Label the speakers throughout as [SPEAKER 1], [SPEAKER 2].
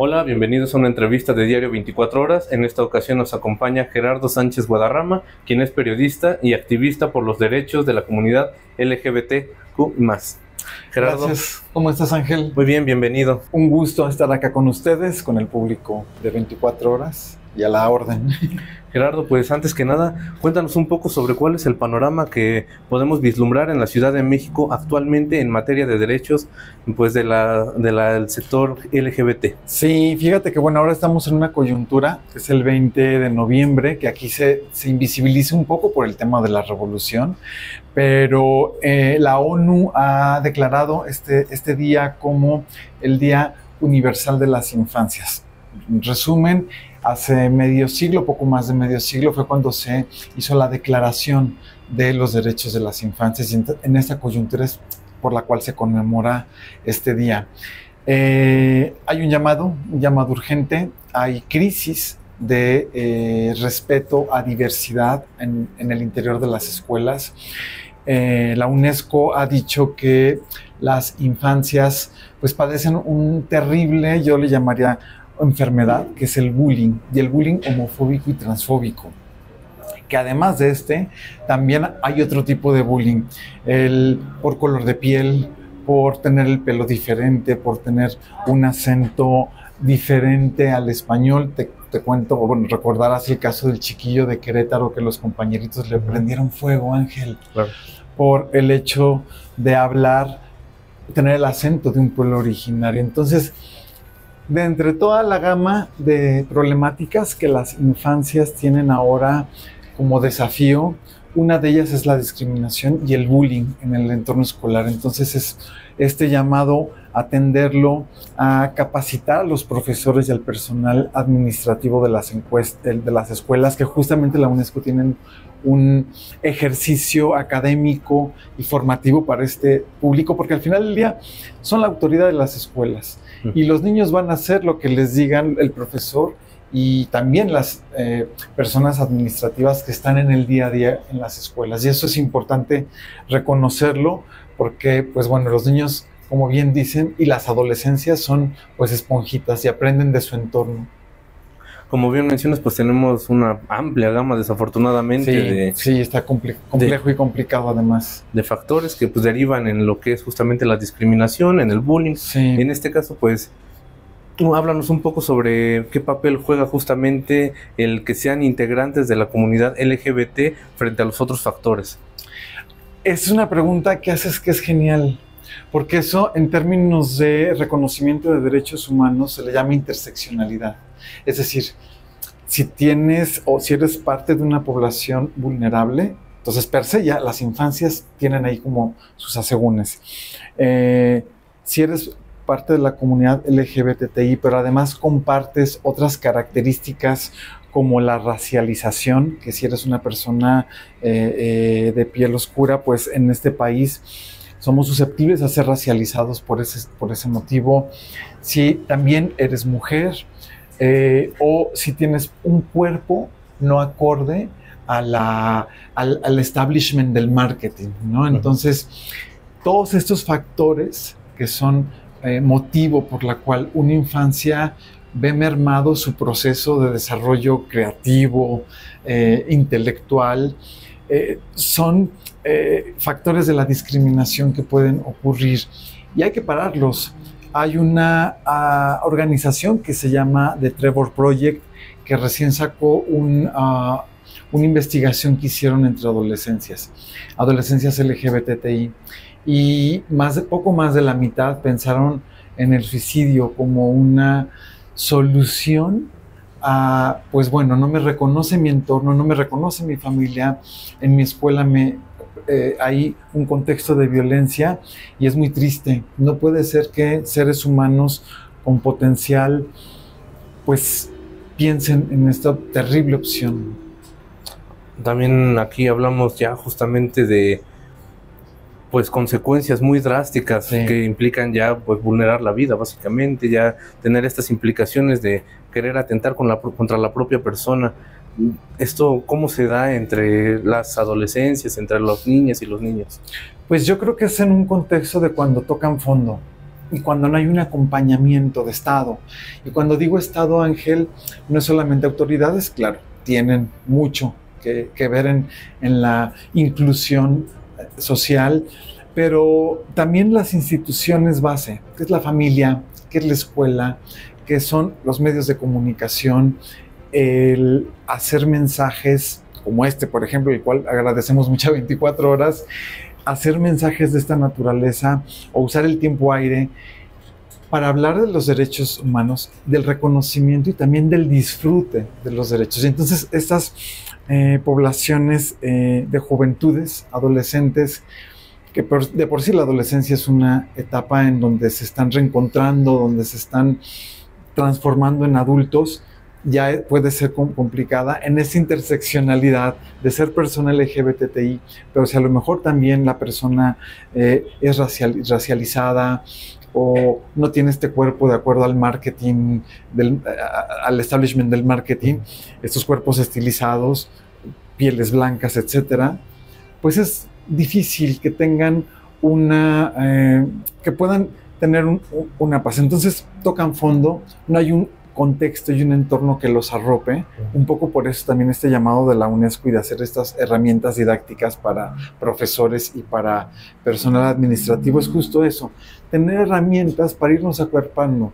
[SPEAKER 1] Hola, bienvenidos a una entrevista de Diario 24 Horas. En esta ocasión nos acompaña Gerardo Sánchez Guadarrama, quien es periodista y activista por los derechos de la comunidad LGBTQ+. Gerardo.
[SPEAKER 2] Gracias. ¿Cómo estás, Ángel?
[SPEAKER 1] Muy bien, bienvenido.
[SPEAKER 2] Un gusto estar acá con ustedes, con el público de 24 horas y a la orden.
[SPEAKER 1] Gerardo, pues antes que nada, cuéntanos un poco sobre cuál es el panorama que podemos vislumbrar en la Ciudad de México actualmente en materia de derechos, pues del sector LGBT.
[SPEAKER 2] Sí, fíjate que bueno, ahora estamos en una coyuntura, que es el 20 de noviembre, que aquí se invisibiliza un poco por el tema de la revolución, pero la ONU ha declarado este día como el Día Universal de las Infancias. En resumen, hace medio siglo, poco más de medio siglo, fue cuando se hizo la Declaración de los Derechos de las Infancias, y en esta coyuntura es por la cual se conmemora este día. Hay un llamado urgente, hay crisis de respeto a diversidad en el interior de las escuelas. La UNESCO ha dicho que las infancias pues padecen un terrible, yo le llamaría enfermedad, que es el bullying, y el bullying homofóbico y transfóbico, que además de también hay otro tipo de bullying, por color de piel, por tener el pelo diferente, por tener un acento diferente al español. Te cuento, bueno, recordarás el caso del chiquillo de Querétaro que los compañeritos le prendieron fuego, Ángel, claro, por el hecho de hablar, tener el acento de un pueblo originario. Entonces, de entre toda la gama de problemáticas que las infancias tienen ahora como desafío, una de ellas es la discriminación y el bullying en el entorno escolar. Entonces es este llamado a atenderlo, a capacitar a los profesores y al personal administrativo de las escuelas, que justamente la UNESCO tienen un ejercicio académico y formativo para este público, porque al final del día son la autoridad de las escuelas y los niños van a hacer lo que les digan el profesor y también las personas administrativas que están en el día a día en las escuelas. Y eso es importante reconocerlo porque, pues bueno, los niños, como bien dicen, y las adolescencias son pues esponjitas y aprenden de su entorno.
[SPEAKER 1] Como bien mencionas, pues tenemos una amplia gama, desafortunadamente,
[SPEAKER 2] sí, está complejo y complicado además.
[SPEAKER 1] De factores que pues derivan en lo que es justamente la discriminación, en el bullying. Sí. En este caso, pues, háblanos un poco sobre qué papel juega justamente el que sean integrantes de la comunidad LGBT frente a los otros factores.
[SPEAKER 2] Es una pregunta que haces que es genial, porque eso en términos de reconocimiento de derechos humanos se le llama interseccionalidad. Es decir, si tienes o si eres parte de una población vulnerable, entonces per se ya las infancias tienen ahí como sus asegúnes. Si eres parte de la comunidad LGBTI, pero además compartes otras características como la racialización, que si eres una persona de piel oscura, pues en este país somos susceptibles a ser racializados por ese motivo. Si también eres mujer, o si tienes un cuerpo no acorde al establishment del marketing, ¿no? Entonces, todos estos factores que son motivo por la cual una infancia ve mermado su proceso de desarrollo creativo, intelectual, son factores de la discriminación que pueden ocurrir y hay que pararlos. Hay una organización que se llama The Trevor Project, que recién sacó una investigación que hicieron entre adolescencias LGBTI, y poco más de la mitad pensaron en el suicidio como una solución a, pues bueno, no me reconoce mi entorno, no me reconoce mi familia, en mi escuela hay un contexto de violencia y es muy triste. No puede ser que seres humanos con potencial pues piensen en esta terrible opción.
[SPEAKER 1] También aquí hablamos ya justamente de pues consecuencias muy drásticas, sí, que implican ya pues vulnerar la vida básicamente, ya tener estas implicaciones de querer atentar contra la propia persona. ¿Esto cómo se da entre las adolescencias, entre las niñas y los niños?
[SPEAKER 2] Pues yo creo que es en un contexto de cuando tocan fondo. y cuando no hay un acompañamiento de Estado. Y cuando digo Estado, Ángel, no es solamente autoridades, claro, tienen mucho que ver en la inclusión social, pero también las instituciones base, que es la familia, que es la escuela, que son los medios de comunicación, el hacer mensajes como este, por ejemplo, el cual agradecemos mucho 24 horas, hacer mensajes de esta naturaleza o usar el tiempo aire para hablar de los derechos humanos, del reconocimiento y también del disfrute de los derechos. Y entonces estas poblaciones de juventudes, adolescentes, que de por sí la adolescencia es una etapa en donde se están reencontrando, donde se están transformando en adultos, ya puede ser complicada en esa interseccionalidad de ser persona LGBTI, pero si a lo mejor también la persona es racializada o no tiene este cuerpo de acuerdo al marketing, al establishment del marketing, estos cuerpos estilizados, pieles blancas, etcétera, pues es difícil que tengan que puedan tener una paz. Entonces tocan fondo, no hay un contexto y un entorno que los arrope, un poco por eso también este llamado de la UNESCO y de hacer estas herramientas didácticas para profesores y para personal administrativo es justo eso, tener herramientas para irnos acuerpando.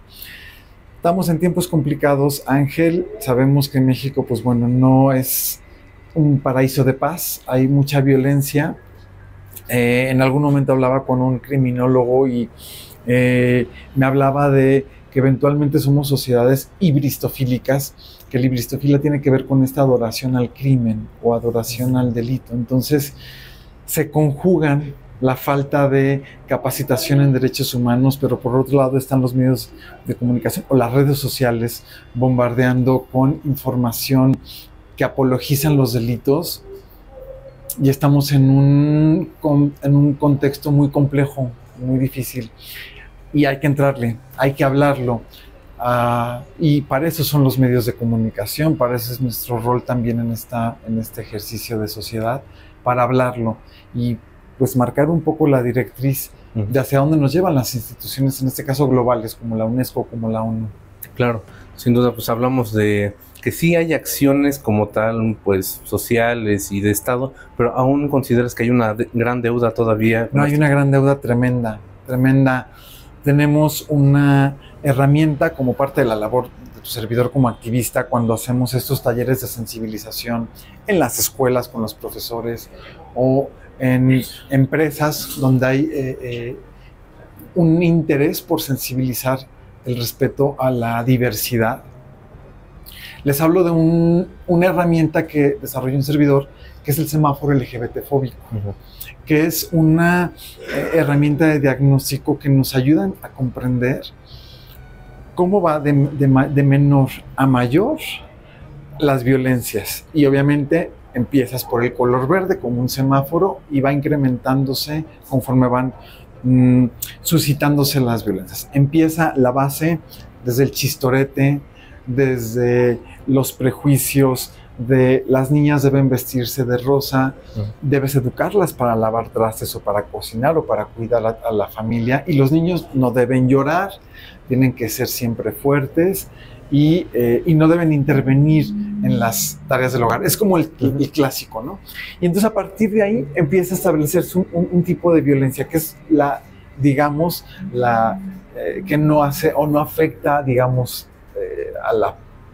[SPEAKER 2] Estamos en tiempos complicados, Ángel, sabemos que México, pues bueno, no es un paraíso de paz, hay mucha violencia. En algún momento hablaba con un criminólogo y me hablaba de que eventualmente somos sociedades hibristofílicas, que la hibristofilia tiene que ver con esta adoración al crimen o adoración al delito. Entonces se conjugan la falta de capacitación en derechos humanos, pero por otro lado están los medios de comunicación o las redes sociales bombardeando con información que apologizan los delitos, y estamos en un contexto muy complejo, muy difícil. Y hay que entrarle, hay que hablarlo. Y para eso son los medios de comunicación, para eso es nuestro rol también en este ejercicio de sociedad, para hablarlo y pues marcar un poco la directriz de hacia dónde nos llevan las instituciones, en este caso globales, como la UNESCO, como la ONU.
[SPEAKER 1] Claro, sin duda, pues hablamos de que sí hay acciones como tal, pues sociales y de Estado, pero aún consideras que hay una gran deuda todavía.
[SPEAKER 2] No, hay una gran deuda tremenda, tremenda. Tenemos una herramienta como parte de la labor de tu servidor como activista cuando hacemos estos talleres de sensibilización en las escuelas con los profesores o en empresas donde hay un interés por sensibilizar el respeto a la diversidad. Les hablo de una herramienta que desarrolló un servidor, que es el semáforo LGBT fóbico, que es una herramienta de diagnóstico que nos ayuda a comprender cómo va de menor a mayor las violencias. Y obviamente empiezas por el color verde como un semáforo y va incrementándose conforme van suscitándose las violencias. Empieza la base desde el chistorete, desde los prejuicios de las niñas deben vestirse de rosa, debes educarlas para lavar trastes o para cocinar o para cuidar a la familia, y los niños no deben llorar, tienen que ser siempre fuertes y no deben intervenir en las tareas del hogar. Es como el clásico, ¿no? Y entonces a partir de ahí empieza a establecerse un tipo de violencia que es digamos, que no hace o no afecta, digamos,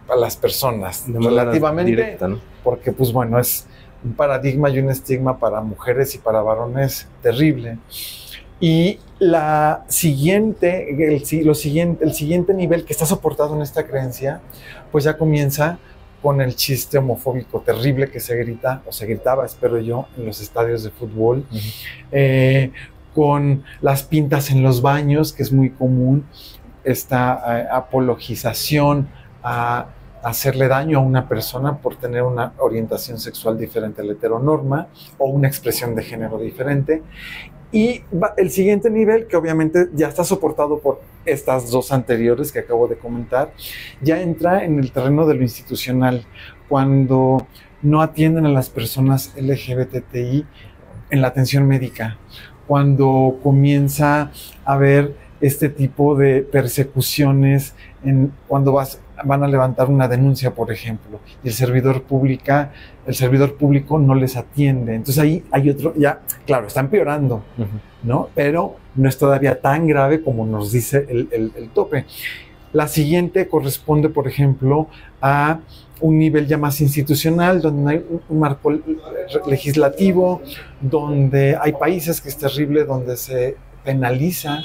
[SPEAKER 2] a las personas relativamente
[SPEAKER 1] directa, ¿no?
[SPEAKER 2] Porque pues bueno, es un paradigma y un estigma para mujeres y para varones terrible. Y el siguiente nivel que está soportado en esta creencia, pues ya comienza con el chiste homofóbico terrible que se grita, o se gritaba, espero yo, en los estadios de fútbol, con las pintas en los baños, que es muy común, esta apologización a hacerle daño a una persona por tener una orientación sexual diferente a la heteronorma o una expresión de género diferente. Y el siguiente nivel, que obviamente ya está soportado por estas dos anteriores que acabo de comentar, ya entra en el terreno de lo institucional, cuando no atienden a las personas LGBTI en la atención médica, cuando comienza a haber este tipo de persecuciones cuando van a levantar una denuncia, por ejemplo, y el servidor público no les atiende. Entonces ahí hay otro, ya, claro, está empeorando, ¿no? Pero no es todavía tan grave como nos dice el tope. La siguiente corresponde, por ejemplo, a un nivel ya más institucional, donde no hay un marco legislativo, donde hay países que es terrible, donde se penaliza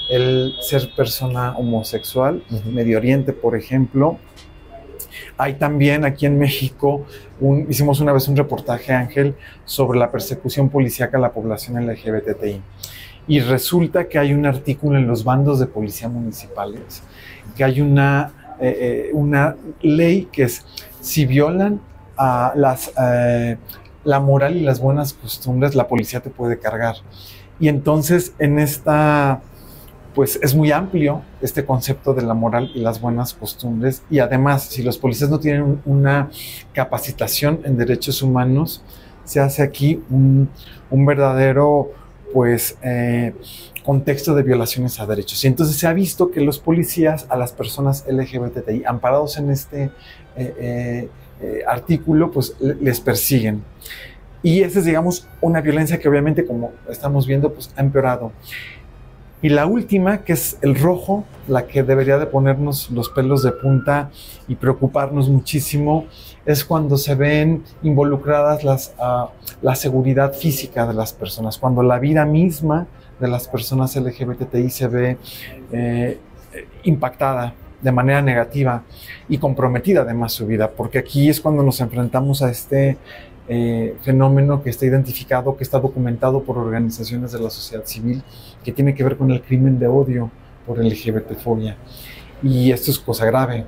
[SPEAKER 2] el ser persona homosexual, Medio Oriente, por ejemplo. Hay también aquí en México, hicimos una vez un reportaje, Ángel, sobre la persecución policíaca a la población LGBTI. Y resulta que hay un artículo en los bandos de policía municipales, que hay una ley que es, si violan la moral y las buenas costumbres, la policía te puede cargar. Y entonces en pues es muy amplio este concepto de la moral y las buenas costumbres, y además, si los policías no tienen una capacitación en derechos humanos, se hace aquí un verdadero, pues, contexto de violaciones a derechos. Y entonces se ha visto que los policías a las personas LGBTI, amparados en este artículo, pues les persiguen. Y esa es, digamos, una violencia que obviamente, como estamos viendo, pues ha empeorado. Y la última, que es el rojo, la que debería de ponernos los pelos de punta y preocuparnos muchísimo, es cuando se ven involucradas la seguridad física de las personas, cuando la vida misma de las personas LGBTI se ve impactada de manera negativa y comprometida además su vida, porque aquí es cuando nos enfrentamos a este fenómeno que está identificado, que está documentado por organizaciones de la sociedad civil, que tiene que ver con el crimen de odio por LGBTfobia. Y esto es cosa grave,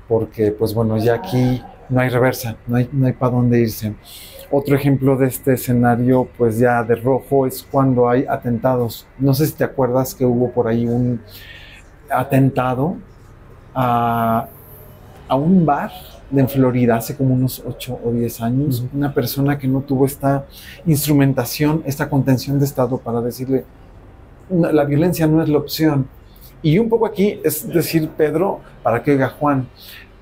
[SPEAKER 2] porque pues bueno, ya aquí no hay reversa, no hay para dónde irse. Otro ejemplo de este escenario, pues ya de rojo, es cuando hay atentados. No sé si te acuerdas que hubo por ahí un atentado a un bar en Florida hace como unos 8 o 10 años, una persona que no tuvo esta instrumentación, esta contención de Estado para decirle, no, la violencia no es la opción. Y un poco aquí es decir, Pedro, para que oiga Juan,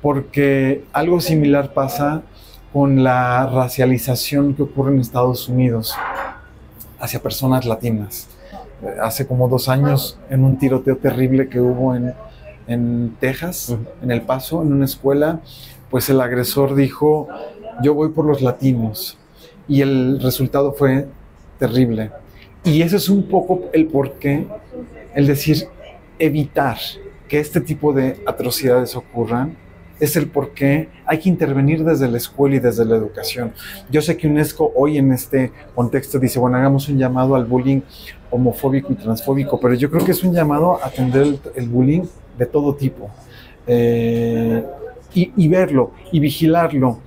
[SPEAKER 2] porque algo similar pasa con la racialización que ocurre en Estados Unidos hacia personas latinas. Hace como 2 años, en un tiroteo terrible que hubo en Texas, en El Paso, en una escuela, pues el agresor dijo, yo voy por los latinos, y el resultado fue terrible. Y eso es un poco el porqué, el decir, evitar que este tipo de atrocidades ocurran, es el porqué hay que intervenir desde la escuela y desde la educación. Yo sé que UNESCO hoy en este contexto dice, bueno, hagamos un llamado al bullying homofóbico y transfóbico, pero yo creo que es un llamado a atender el bullying de todo tipo. Y verlo y vigilarlo.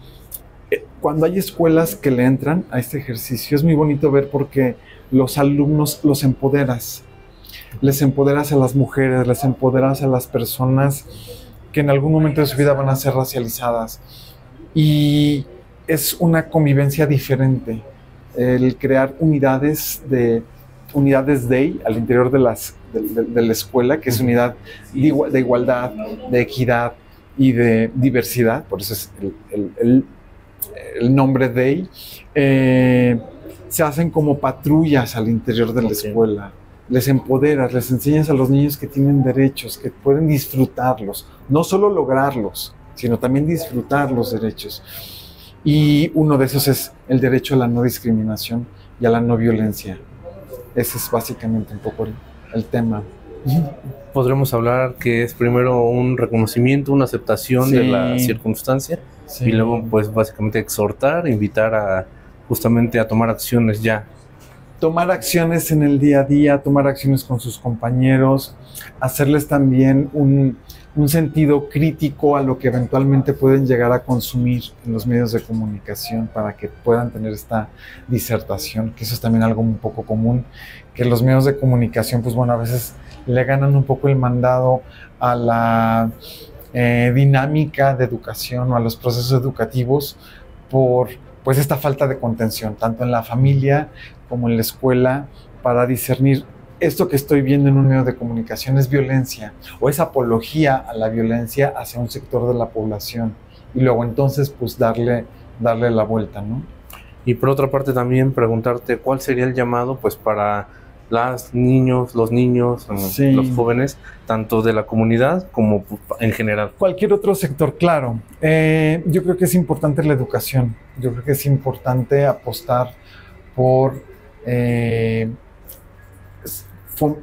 [SPEAKER 2] Cuando hay escuelas que le entran a este ejercicio, es muy bonito ver porque los alumnos los empoderas. Les empoderas a las mujeres, les empoderas a las personas que en algún momento de su vida van a ser racializadas. Y es una convivencia diferente. El crear unidades DEI al interior de la escuela, que es unidad de igualdad, de equidad y de diversidad, por eso es el nombre DEI, se hacen como patrullas al interior de la escuela. Les empoderas, les enseñas a los niños que tienen derechos, que pueden disfrutarlos, no solo lograrlos, sino también disfrutar los derechos. Y uno de esos es el derecho a la no discriminación y a la no violencia. Ese es básicamente un poco el tema.
[SPEAKER 1] Podremos hablar que es primero un reconocimiento, una aceptación de la circunstancia, y luego pues básicamente exhortar, invitar justamente a tomar acciones ya.
[SPEAKER 2] Tomar acciones en el día a día, tomar acciones con sus compañeros, hacerles también un sentido crítico a lo que eventualmente pueden llegar a consumir en los medios de comunicación para que puedan tener esta disertación, que eso es también algo un poco común, que los medios de comunicación, pues bueno, a veces le ganan un poco el mandado a la dinámica de educación o a los procesos educativos por pues esta falta de contención, tanto en la familia como en la escuela, para discernir esto que estoy viendo en un medio de comunicación es violencia o es apología a la violencia hacia un sector de la población y luego entonces pues darle la vuelta, ¿no?
[SPEAKER 1] Y por otra parte también preguntarte cuál sería el llamado pues para los niños,
[SPEAKER 2] Sí.
[SPEAKER 1] los jóvenes, tanto de la comunidad como en general.
[SPEAKER 2] Cualquier otro sector, claro. Yo creo que es importante la educación. Yo creo que es importante apostar por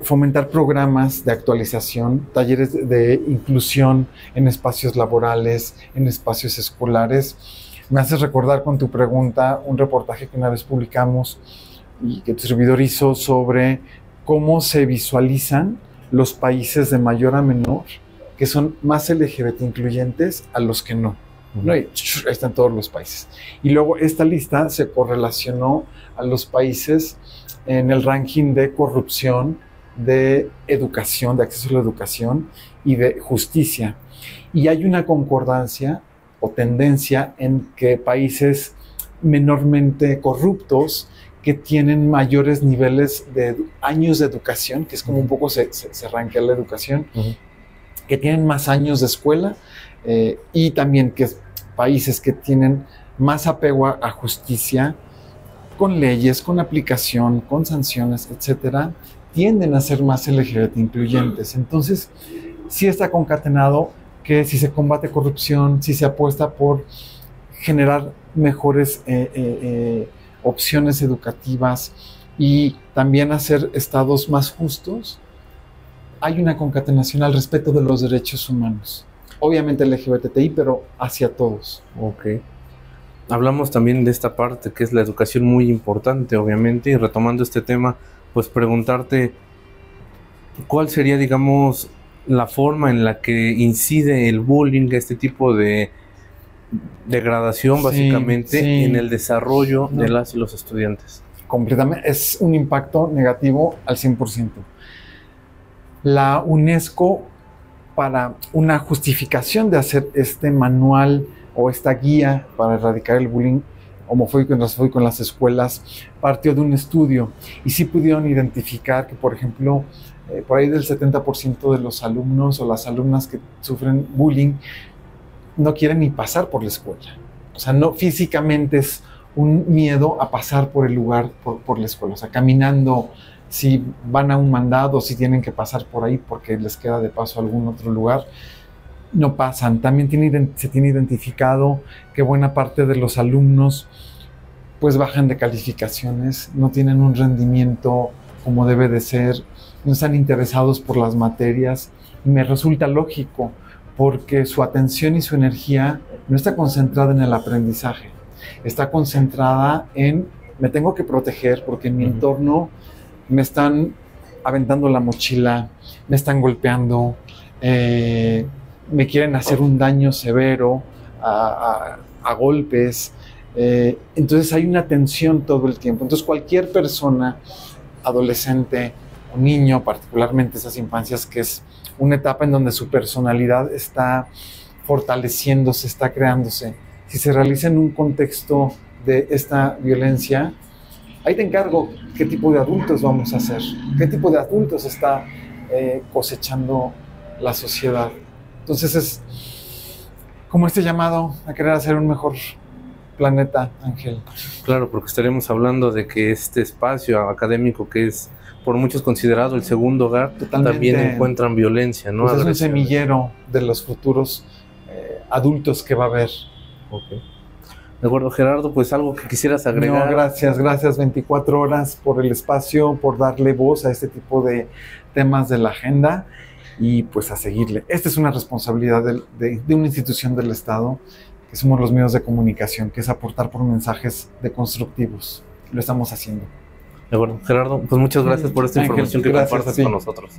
[SPEAKER 2] fomentar programas de actualización, talleres de inclusión en espacios laborales, en espacios escolares. Me haces recordar con tu pregunta un reportaje que una vez publicamos y que tu servidor hizo sobre cómo se visualizan los países de mayor a menor que son más LGBT incluyentes a los que no. ¿No? Y ahí están todos los países. Y luego esta lista se correlacionó a los países en el ranking de corrupción, de educación, de acceso a la educación y de justicia. Y hay una concordancia o tendencia en que países menormente corruptos que tienen mayores niveles de años de educación, que es como un poco se rankea la educación, que tienen más años de escuela, y también que países que tienen más apego a justicia, con leyes, con aplicación, con sanciones, etcétera, tienden a ser más LGBT incluyentes. Entonces, sí está concatenado que si se combate corrupción, si se apuesta por generar mejores opciones educativas y también hacer estados más justos, hay una concatenación al respeto de los derechos humanos. Obviamente LGBTI, pero hacia todos.
[SPEAKER 1] Ok. Hablamos también de esta parte que es la educación muy importante, obviamente, y retomando este tema, pues preguntarte cuál sería, digamos, la forma en la que incide el bullying, este tipo de degradación, básicamente, en el desarrollo de las y los estudiantes.
[SPEAKER 2] Completamente, es un impacto negativo al 100%. La UNESCO, para una justificación de hacer este manual o esta guía para erradicar el bullying homofóbico y transfóbico en las escuelas, partió de un estudio y sí pudieron identificar que, por ejemplo, por ahí del 70% de los alumnos o las alumnas que sufren bullying no quieren ni pasar por la escuela. O sea, no físicamente es un miedo a pasar por el lugar, por la escuela. O sea, caminando, si van a un mandado, si tienen que pasar por ahí porque les queda de paso a algún otro lugar, no pasan. También se tiene identificado que buena parte de los alumnos pues bajan de calificaciones, no tienen un rendimiento como debe de ser, no están interesados por las materias. Y me resulta lógico porque su atención y su energía no está concentrada en el aprendizaje, está concentrada en me tengo que proteger porque en mi entorno me están aventando la mochila, me están golpeando, me quieren hacer un daño severo a golpes. Entonces hay una tensión todo el tiempo. Entonces cualquier persona, adolescente o niño, particularmente esas infancias, que es una etapa en donde su personalidad está fortaleciéndose, está creándose, si se realiza en un contexto de esta violencia, ahí te encargo qué tipo de adultos vamos a ser, qué tipo de adultos está cosechando la sociedad. Entonces es como este llamado a querer hacer un mejor planeta, Ángel.
[SPEAKER 1] Claro, porque estaremos hablando de que este espacio académico que es por muchos considerado el segundo hogar, también encuentran violencia, ¿no?
[SPEAKER 2] Pues es un semillero de los futuros adultos que va a haber.
[SPEAKER 1] Okay. De acuerdo, Gerardo, pues algo que quisieras agregar.
[SPEAKER 2] No, gracias 24 horas por el espacio, por darle voz a este tipo de temas de la agenda y pues a seguirle. Esta es una responsabilidad de una institución del Estado, que somos los medios de comunicación, que es aportar por mensajes deconstructivos. Lo estamos haciendo.
[SPEAKER 1] De acuerdo, Gerardo, pues muchas gracias por esta información que compartes con nosotros.